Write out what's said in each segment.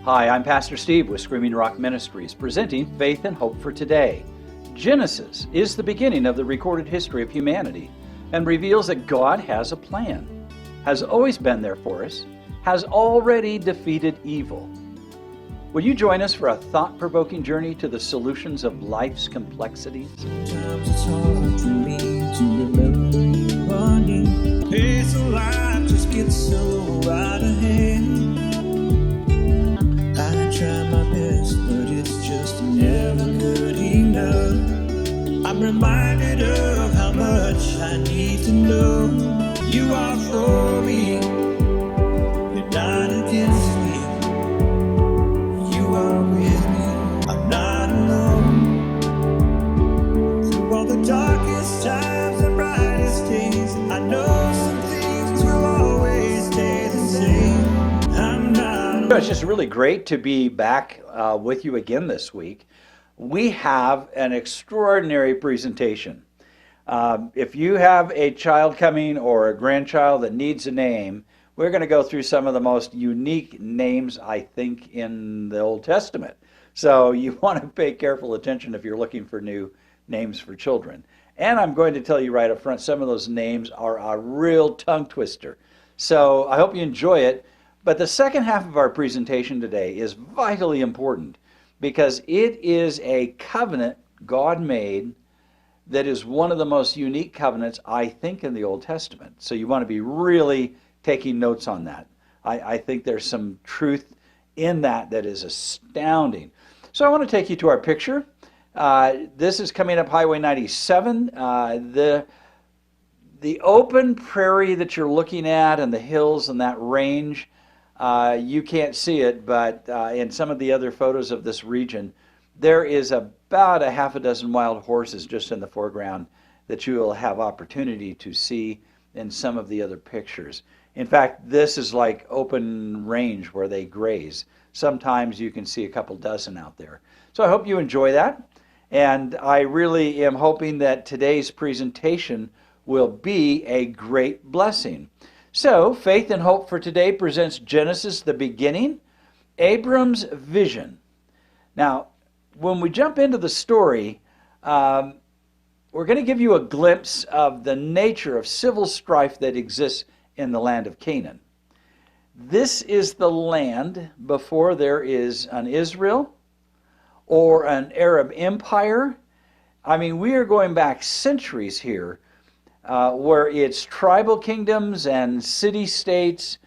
Hi, I'm Pastor Steve with Screaming Rock Ministries, presenting Faith and Hope for Today. Genesis is the beginning of the recorded history of humanity and reveals that God has a plan, has always been there for us, has already defeated evil. Will you join us for a thought-provoking journey to the solutions of life's complexities? Sometimes it's hard for me to remember you running. Pace of life just gets so out of hand. I try my best, but it's just never good enough. I'm reminded of how much I need to know. You are for me, you're not against me. You are with me, I'm not alone. Through all the darkest times and brightest days, I know some things will always stay the same. I'm not alone. It's just really great to be back with you again this week. We have an extraordinary presentation. If you have a child coming or a grandchild that needs a name, we're going to go through some of the most unique names, I think, in the Old Testament. So you want to pay careful attention if you're looking for new names for children. And I'm going to tell you right up front, some of those names are a real tongue twister. So I hope you enjoy it. But the second half of our presentation today is vitally important because it is a covenant God made that is one of the most unique covenants, I think, in the Old Testament. So you want to be really taking notes on that. I think there's some truth in that is astounding. So I want to take you to our picture. This is coming up Highway 97. The open prairie that you're looking at and the hills and that range, you can't see it, but in some of the other photos of this region, there is about a half a dozen wild horses just in the foreground that you will have opportunity to see in some of the other pictures. In fact, this is like open range where they graze. Sometimes you can see a couple dozen out there. So I hope you enjoy that. And I really am hoping that today's presentation will be a great blessing. So, Faith and Hope for Today presents Genesis, the beginning, Abram's vision. Now, when we jump into the story, we're going to give you a glimpse of the nature of civil strife that exists in the land of Canaan. This is the land before there is an Israel or an Arab empire. I mean, we are going back centuries here where it's tribal kingdoms and city-states.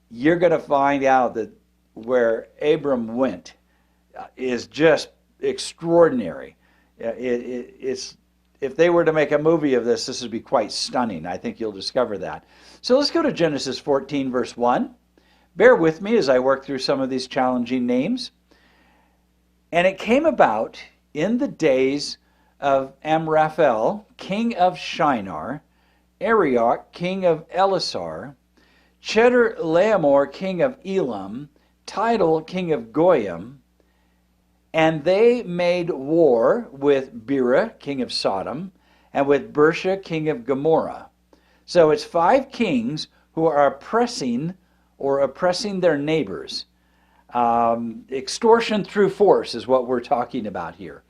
You're going to find out that where Abram went is just extraordinary. It's if they were to make a movie of this, this would be quite stunning. I think you'll discover that. So let's go to Genesis 14, verse 1. Bear with me as I work through some of these challenging names. And it came about in the days of Amraphel, king of Shinar, Arioch, king of Elasar, Chedorlaomer, king of Elam, Tidal, king of Goyim, and they made war with Bera, king of Sodom, and with Bersha, king of Gomorrah. So it's 5 kings who are oppressing their neighbors. Extortion through force is what we're talking about here.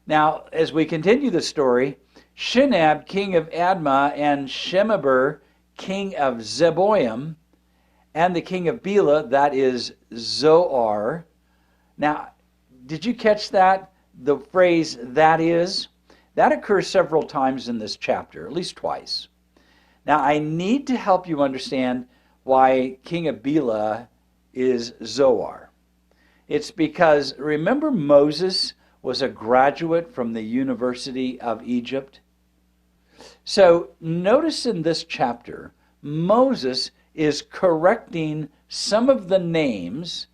Now, as we continue the story, Shinab, king of Admah, and Shemeber, king of Zeboim, and the king of Bela, that is Zoar. Now, did you catch that? The phrase, that is? That occurs several times in this chapter, at least twice. Now, I need to help you understand why king of Bela is Zoar. It's because, remember Moses was a graduate from the University of Egypt? So notice in this chapter, Moses is correcting some of the names,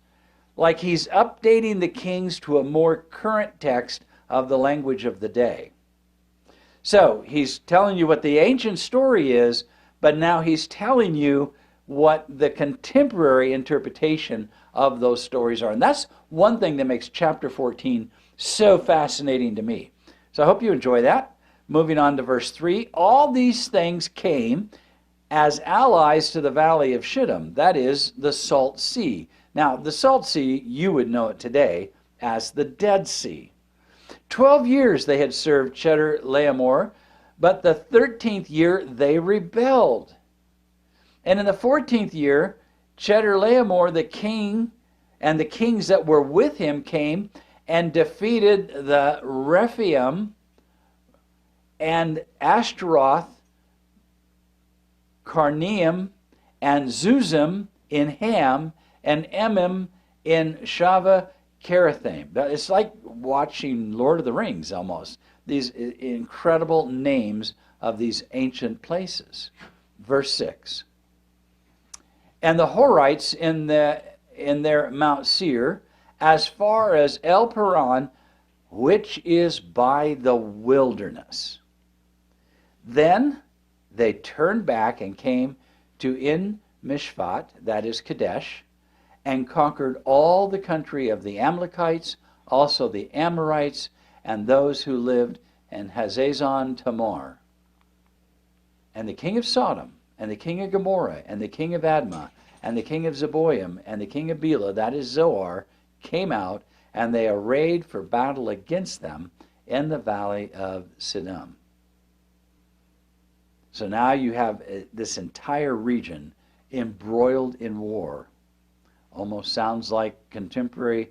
like he's updating the kings to a more current text of the language of the day. So he's telling you what the ancient story is, but now he's telling you what the contemporary interpretation of those stories are. And that's one thing that makes chapter 14 so fascinating to me. So I hope you enjoy that. Moving on to verse 3, all these things came as allies to the valley of Shittim, that is, the Salt Sea. Now, the Salt Sea, you would know it today as the Dead Sea. 12 years they had served Chedorlaomer, but the 13th year they rebelled. And in the 14th year, Chedorlaomer, the king, and the kings that were with him came and defeated the Rephaim and Ashtaroth, Karnaim, and Zuzim in Ham, and Emim in Shava Kerathaim. It's like watching Lord of the Rings almost. These incredible names of these ancient places. Verse 6. And the Horites in their Mount Seir, as far as El Paran, which is by the wilderness. Then they turned back and came to En Mishpat, that is Kadesh, and conquered all the country of the Amalekites, also the Amorites, and those who lived in Hazazon Tamar. And the king of Sodom, and the king of Gomorrah, and the king of Admah, and the king of Zeboim, and the king of Bela, that is Zoar, came out, and they arrayed for battle against them in the valley of Siddim. So now you have this entire region embroiled in war. Almost sounds like contemporary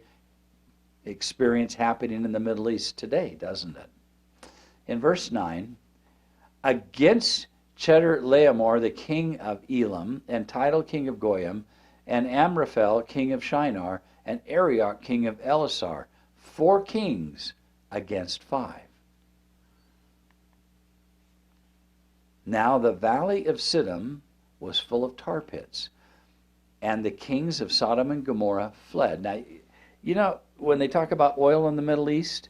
experience happening in the Middle East today, doesn't it? In verse 9, against Chedorlaomer, the king of Elam, and Tidal, king of Goyim, and Amraphel, king of Shinar, and Arioch, king of Elasar, 4 kings against 5. Now the valley of Siddim was full of tar pits, and the kings of Sodom and Gomorrah fled. Now, you know, when they talk about oil in the Middle East,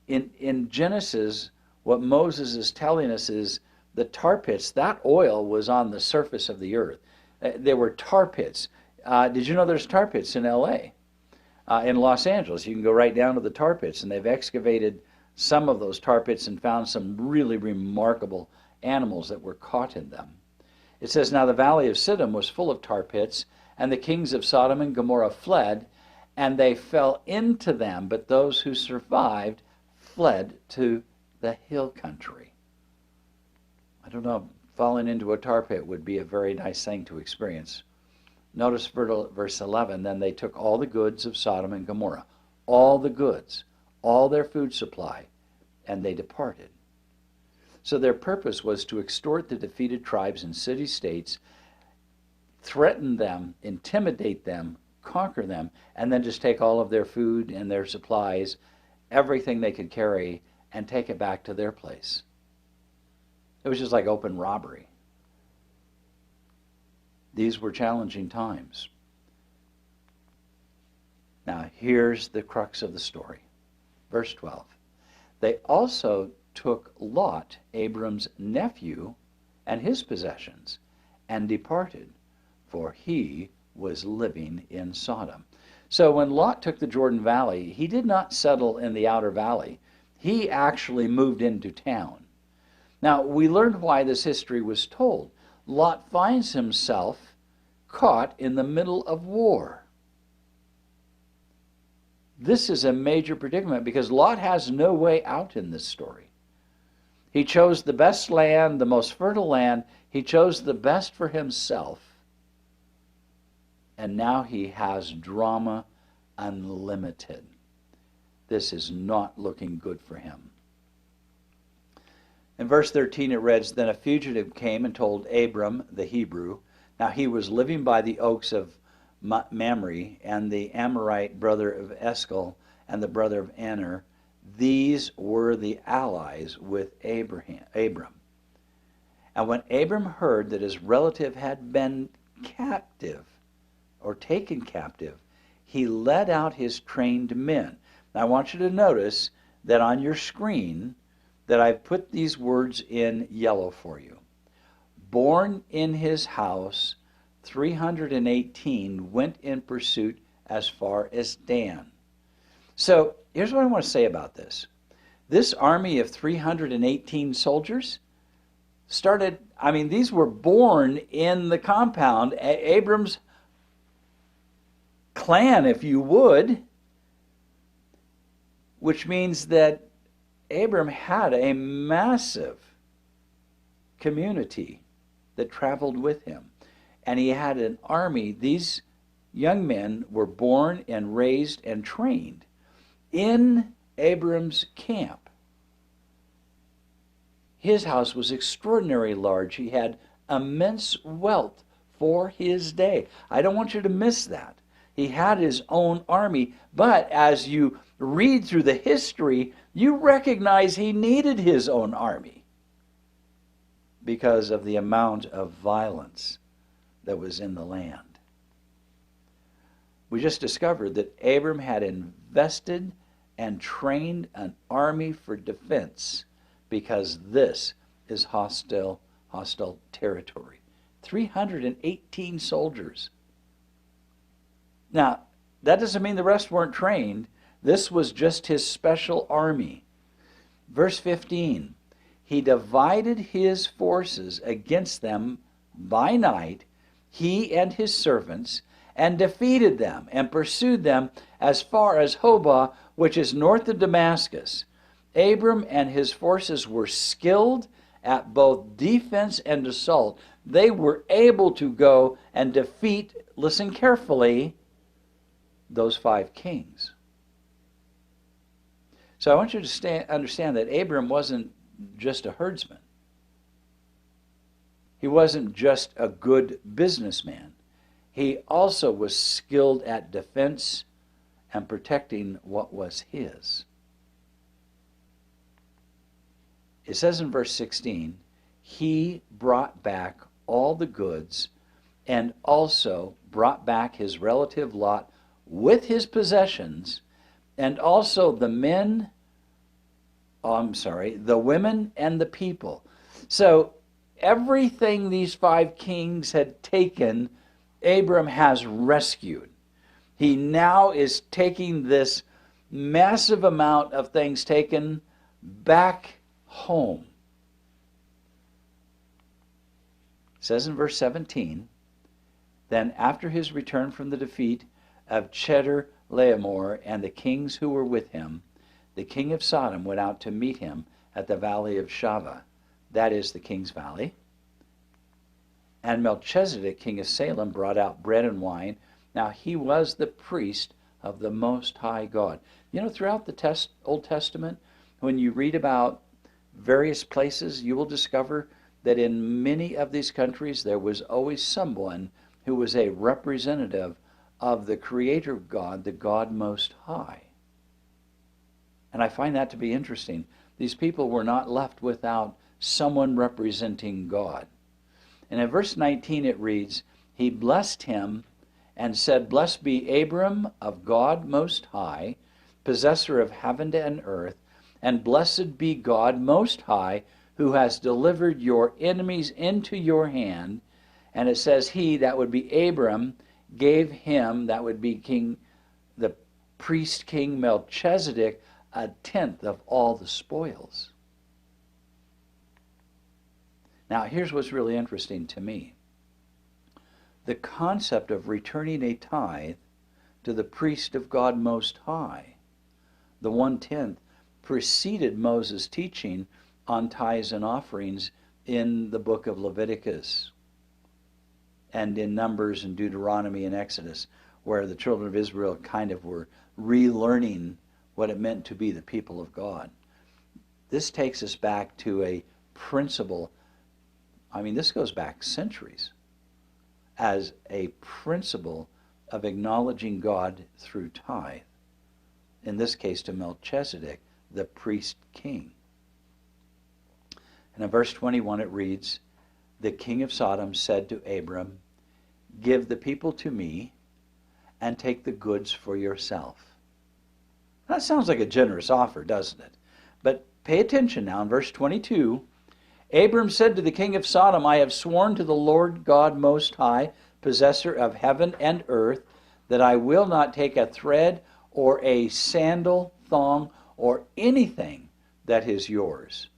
in Genesis, what Moses is telling us is the tar pits, that oil was on the surface of the earth. There were tar pits. Did you know there's tar pits in L.A.? In Los Angeles, you can go right down to the tar pits, and they've excavated some of those tar pits and found some really remarkable animals that were caught in them. It says, now the valley of Siddim was full of tar pits, and the kings of Sodom and Gomorrah fled, and they fell into them, but those who survived fled to the hill country. I don't know, falling into a tar pit would be a very nice thing to experience. Notice verse 11, then they took all the goods of Sodom and Gomorrah, all the goods, all their food supply, and they departed. So their purpose was to extort the defeated tribes and city-states, threaten them, intimidate them, conquer them, and then just take all of their food and their supplies, everything they could carry, and take it back to their place. It was just like open robbery. These were challenging times. Now, here's the crux of the story. Verse 12. They also took Lot, Abram's nephew, and his possessions, and departed, for he was living in Sodom. So when Lot took the Jordan Valley, he did not settle in the outer valley. He actually moved into town. Now, we learned why this history was told. Lot finds himself caught in the middle of war. This is a major predicament because Lot has no way out in this story. He chose the best land, the most fertile land. He chose the best for himself. And now he has drama unlimited. This is not looking good for him. In verse 13 it reads, then a fugitive came and told Abram the Hebrew. Now he was living by the oaks of Mamre, and the Amorite brother of Eshcol, and the brother of Aner. These were the allies with Abram. And when Abram heard that his relative had been captive, or taken captive, he led out his trained men. Now I want you to notice that on your screen that I've put these words in yellow for you. Born in his house, 318 went in pursuit as far as Dan. So here's what I want to say about this. This army of 318 soldiers started, these were born in the compound, Abram's clan, if you would, which means that Abram had a massive community that traveled with him. And he had an army. These young men were born and raised and trained in Abram's camp. His house was extraordinarily large. He had immense wealth for his day. I don't want you to miss that. He had his own army, but as you read through the history, you recognize he needed his own army because of the amount of violence that was in the land. We just discovered that Abram had invested and trained an army for defense because this is hostile territory. 318 soldiers. Now, that doesn't mean the rest weren't trained. This was just his special army. Verse 15, he divided his forces against them by night, he and his servants, and defeated them and pursued them as far as Hobah, which is north of Damascus. Abram and his forces were skilled at both defense and assault. They were able to go and defeat, listen carefully, those 5 kings. So I want you to understand that Abram wasn't just a herdsman. He wasn't just a good businessman. He also was skilled at defense and protecting what was his. It says in verse 16, he brought back all the goods and also brought back his relative Lot with his possessions, and also the women and the people. So everything these 5 kings had taken, Abram has rescued. He now is taking this massive amount of things taken back home. It says in verse 17, then after his return from the defeat of Chedorlaomer and the kings who were with him, the king of Sodom went out to meet him at the valley of Shaveh, that is the king's valley. And Melchizedek, king of Salem, brought out bread and wine. Now he was the priest of the Most High God. You know, throughout the Old Testament, when you read about various places, you will discover that in many of these countries there was always someone who was a representative of the Creator God, the God Most High. And I find that to be interesting. These people were not left without someone representing God. And in verse 19 it reads, he blessed him and said, blessed be Abram of God Most High, possessor of heaven and earth, and blessed be God Most High, who has delivered your enemies into your hand. And it says he, that would be Abram, gave him, that would be the priest king Melchizedek, 1/10 of all the spoils. Now here's what's really interesting to me. The concept of returning a tithe to the priest of God Most High, the 1/10, preceded Moses' teaching on tithes and offerings in the book of Leviticus and in Numbers and Deuteronomy and Exodus, where the children of Israel kind of were relearning what it meant to be the people of God. This takes us back to a principle. I mean, this goes back centuries as a principle of acknowledging God through tithe. In this case, to Melchizedek, the priest king. And in verse 21 it reads, the king of Sodom said to Abram, give the people to me and take the goods for yourself. That sounds like a generous offer, doesn't it? But pay attention now. In verse 22, Abram said to the king of Sodom, I have sworn to the Lord God Most High, possessor of heaven and earth, that I will not take a thread or a sandal thong or anything that is yours,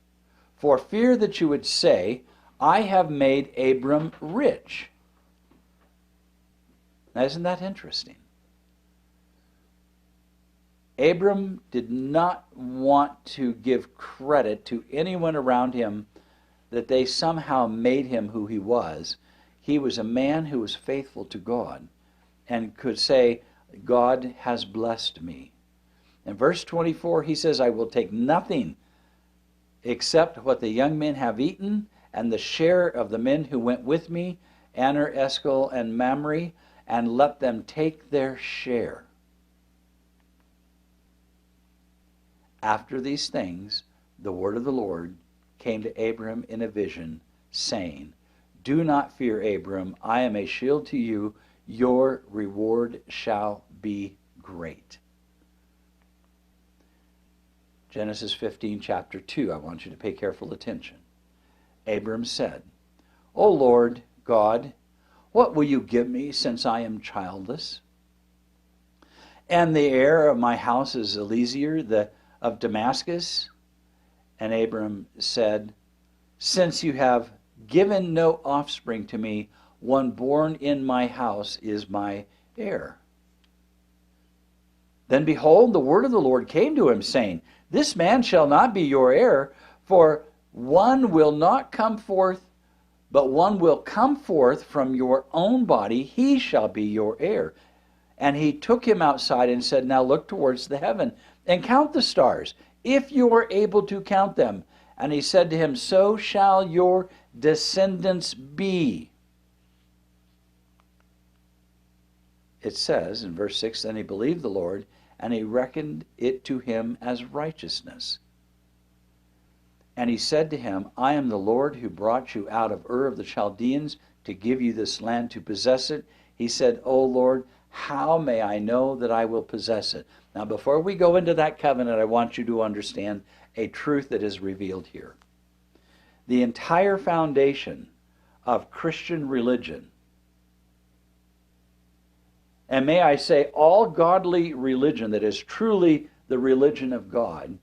for fear that you would say, I have made Abram rich. Now, isn't that interesting? Abram did not want to give credit to anyone around him that they somehow made him who he was. He was a man who was faithful to God and could say, God has blessed me. In verse 24, he says, I will take nothing except what the young men have eaten, and the share of the men who went with me, Aner, Eshcol, and Mamre, and let them take their share. After these things, the word of the Lord came to Abram in a vision, saying, do not fear, Abram, I am a shield to you, your reward shall be great. Genesis 15, chapter 2. I want you to pay careful attention. Abram said, O Lord God, what will you give me since I am childless? And the heir of my house is Eliezer of Damascus. And Abram said, since you have given no offspring to me, one born in my house is my heir. Then behold, the word of the Lord came to him, saying, this man shall not be your heir, for one will not come forth, but one will come forth from your own body, he shall be your heir. And he took him outside and said, now look towards the heaven, and count the stars, if you are able to count them. And he said to him, so shall your descendants be. It says in verse 6, then he believed the Lord, and he reckoned it to him as righteousness. And he said to him, I am the Lord who brought you out of Ur of the Chaldeans to give you this land to possess it. He said, O Lord, how may I know that I will possess it? Now, before we go into that covenant, I want you to understand a truth that is revealed here. The entire foundation of Christian religion, and may I say all godly religion that is truly the religion of God,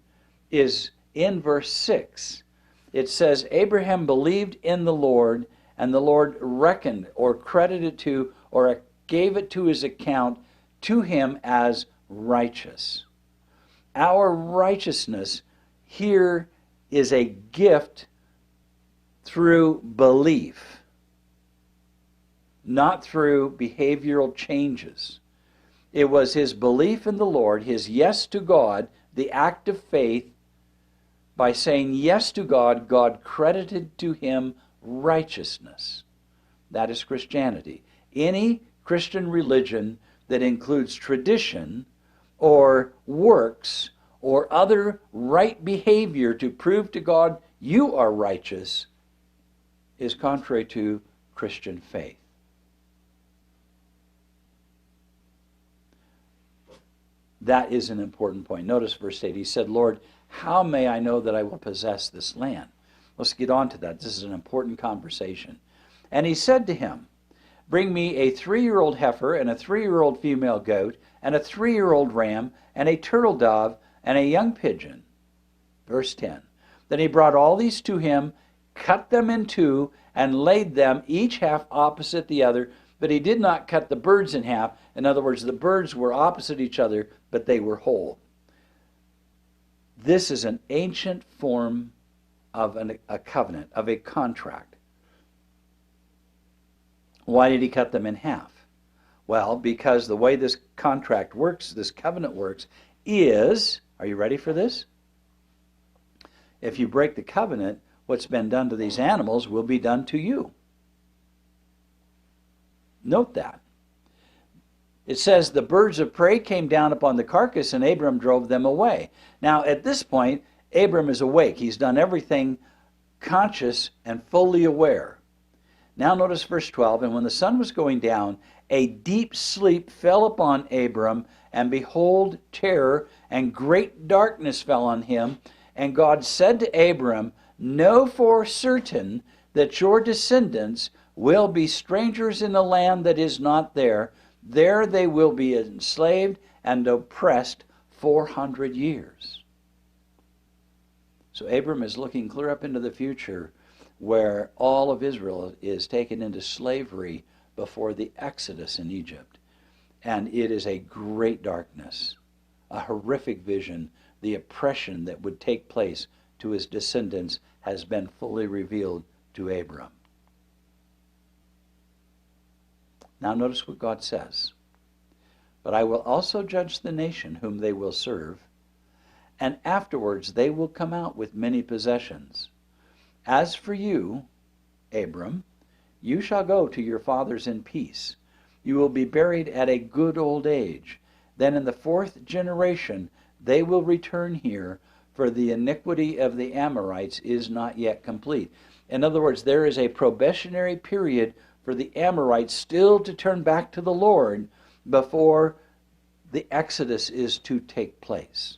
is in verse 6. It says, Abraham believed in the Lord, and the Lord reckoned or credited to or gave it to his account to him as righteous. Our righteousness here is a gift through belief, not through behavioral changes. It was his belief in the Lord, his yes to God, the act of faith. By saying yes to God, God credited to him righteousness. That is Christianity. Any Christian religion that includes tradition or works or other right behavior to prove to God you are righteous is contrary to Christian faith. That is an important point. Notice verse 8. He said, Lord, how may I know that I will possess this land? Let's get on to that. This is an important conversation. And he said to him, bring me a 3-year-old heifer and a 3-year-old female goat and a 3-year-old ram and a turtle dove and a young pigeon. Verse 10. Then he brought all these to him, cut them in two, and laid them each half opposite the other. But he did not cut the birds in half. In other words, the birds were opposite each other, but they were whole. This is an ancient form of a covenant, of a contract. Why did he cut them in half? Well, because the way this contract works, this covenant works, is, are you ready for this? If you break the covenant, what's been done to these animals will be done to you. Note that. It says, the birds of prey came down upon the carcass, and Abram drove them away. Now, at this point, Abram is awake. He's done everything conscious and fully aware. Now notice verse 12, and when the sun was going down, a deep sleep fell upon Abram, and behold, terror and great darkness fell on him. And God said to Abram, know for certain that your descendants will be strangers in a land that is not there. There they will be enslaved and oppressed 400 years. So Abram is looking clear up into the future where all of Israel is taken into slavery before the Exodus in Egypt. And it is a great darkness, a horrific vision, the oppression that would take place to his descendants has been fully revealed to Abram. Now notice what God says. But I will also judge the nation whom they will serve, and afterwards they will come out with many possessions. As for you, Abram, you shall go to your fathers in peace. You will be buried at a good old age. Then in the 4th generation they will return here, for the iniquity of the Amorites is not yet complete. In other words, there is a probationary period for the Amorites still to turn back to the Lord before the Exodus is to take place.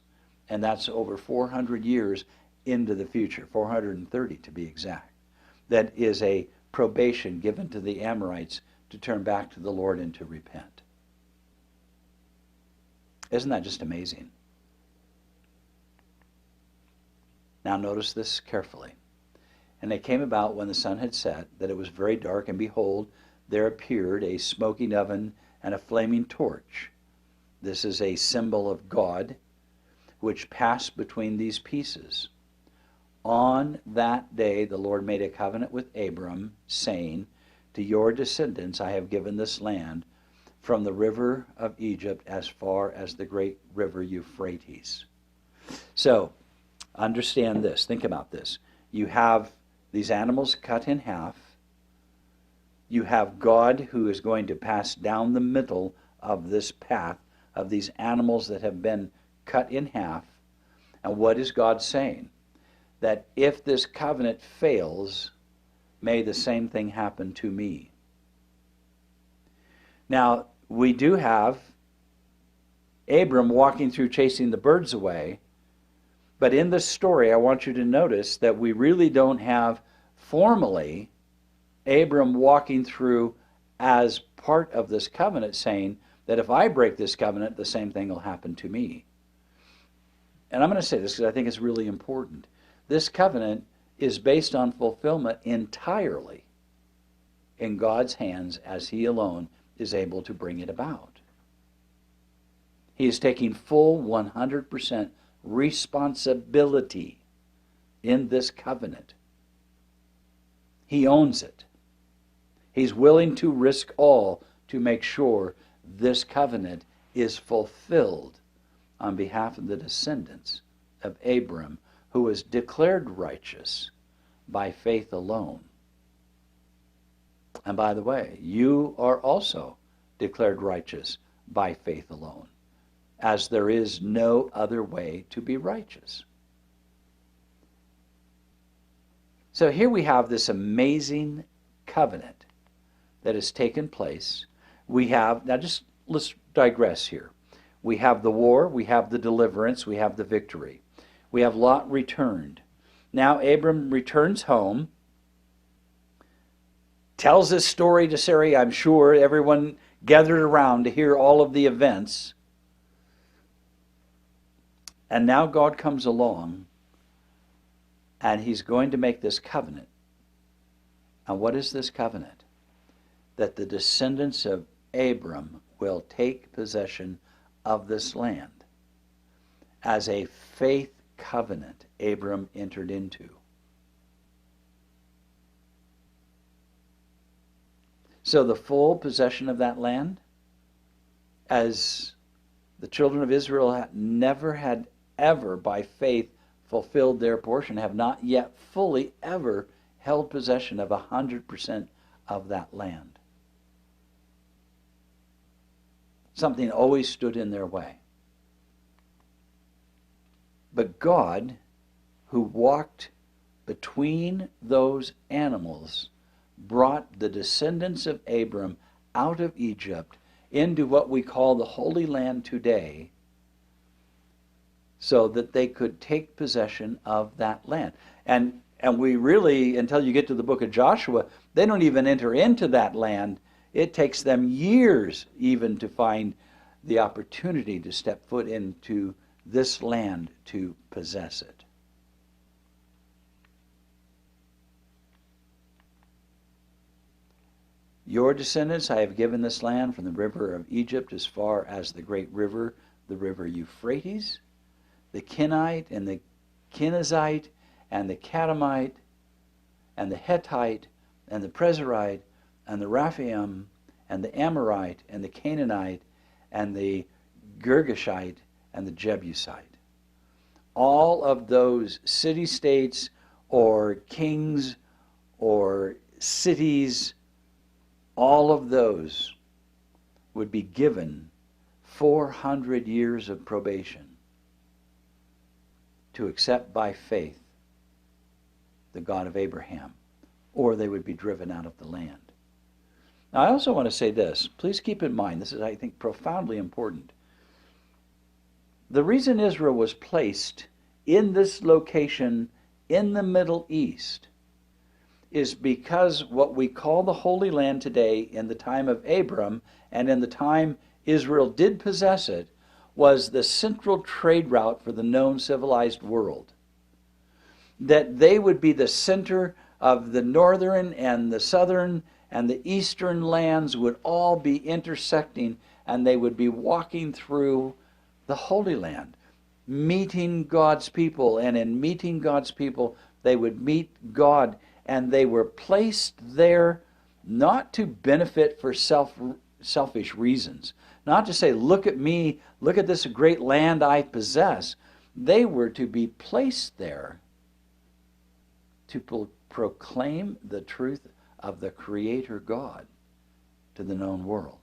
And that's over 400 years into the future, 430 to be exact. That is a probation given to the Amorites to turn back to the Lord and to repent. Isn't that just amazing? Now notice this carefully. And it came about when the sun had set that it was very dark, and behold, there appeared a smoking oven and a flaming torch. This is a symbol of God, which passed between these pieces. On that day the Lord made a covenant with Abram, saying, to your descendants I have given this land, from the river of Egypt as far as the great river Euphrates. So, understand this. Think about this. You have these animals cut in half. You have God who is going to pass down the middle of this path of these animals that have been cut in half. And what is God saying? That if this covenant fails, may the same thing happen to me. Now, we do have Abram walking through chasing the birds away, but in this story I want you to notice that we really don't have formally Abram walking through as part of this covenant saying that if I break this covenant, the same thing will happen to me. And I'm going to say this because I think it's really important. This covenant is based on fulfillment entirely in God's hands, as He alone is able to bring it about. He is taking full 100% responsibility in this covenant. He owns it. He's willing to risk all to make sure this covenant is fulfilled on behalf of the descendants of Abram, who was declared righteous by faith alone. And by the way, you are also declared righteous by faith alone, as there is no other way to be righteous. So here we have this amazing covenant that has taken place. We have, now just let's digress here. We have the war, we have the deliverance, we have the victory. We have Lot returned. Now Abram returns home, tells this story to Sarai. I'm sure everyone gathered around to hear all of the events. And now God comes along, and He's going to make this covenant. And what is this covenant? That the descendants of Abram will take possession of this land as a faith covenant Abram entered into. So the full possession of that land, as the children of Israel never had ever by faith fulfilled their portion, have not yet fully ever held possession of 100% of that land. Something always stood in their way. But God, who walked between those animals, brought the descendants of Abram out of Egypt into what we call the Holy Land today, so that they could take possession of that land. And we really, until you get to the book of Joshua, they don't even enter into that land. It takes them years even to find the opportunity to step foot into this land to possess it. Your descendants I have given this land from the river of Egypt as far as the great river, the river Euphrates, the Kenite and the Kenizzite and the Catamite and the Hittite and the Prezerite and the Raphaim and the Amorite and the Canaanite and the Girgashite and the Jebusite. All of those city-states or kings or cities, all of those would be given 400 years of probation to accept by faith the God of Abraham, or they would be driven out of the land. Now, I also want to say this. Please keep in mind, this is, I think, profoundly important. The reason Israel was placed in this location in the Middle East is because what we call the Holy Land today, in the time of Abram and in the time Israel did possess it, was the central trade route for the known civilized world. That they would be the center of the northern and the southern and the eastern lands would all be intersecting, and they would be walking through the Holy Land, meeting God's people, and in meeting God's people, they would meet God, and they were placed there not to benefit for selfish reasons, not to say, look at me, look at this great land I possess. They were to be placed there to proclaim the truth of the Creator God to the known world.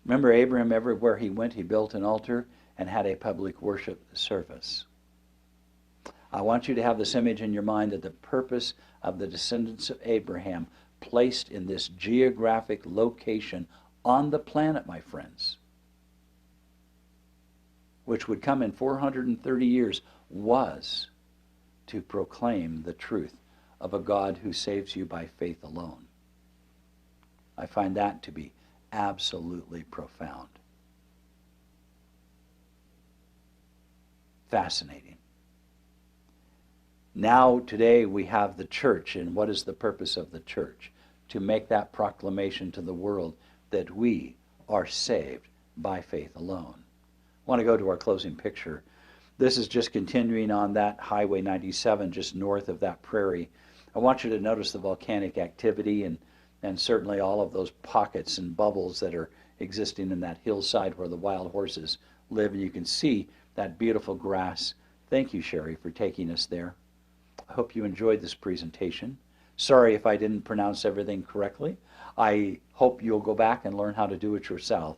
Remember, Abram, everywhere he went, he built an altar and had a public worship service. I want you to have this image in your mind that the purpose of the descendants of Abraham placed in this geographic location on the planet, my friends, which would come in 430 years, was to proclaim the truth of a God who saves you by faith alone. I find that to be absolutely profound. Fascinating. Now, today, we have the church, and what is the purpose of the church? To make that proclamation to the world that we are saved by faith alone. I want to go to our closing picture. This is just continuing on that Highway 97, just north of that prairie. I want you to notice the volcanic activity and certainly all of those pockets and bubbles that are existing in that hillside where the wild horses live. And you can see that beautiful grass. Thank you, Sherry, for taking us there. I hope you enjoyed this presentation. Sorry if I didn't pronounce everything correctly. I hope you'll go back and learn how to do it yourself.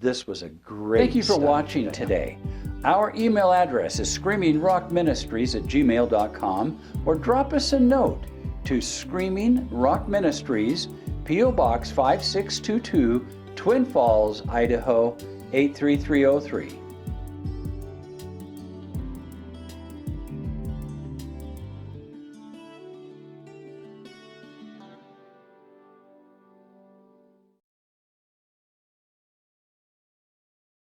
This was a great Thank you for study watching today. Our email address is screamingrockministries@gmail.com, or drop us a note to Screaming Rock Ministries, P.O. Box 5622, Twin Falls, Idaho 83303.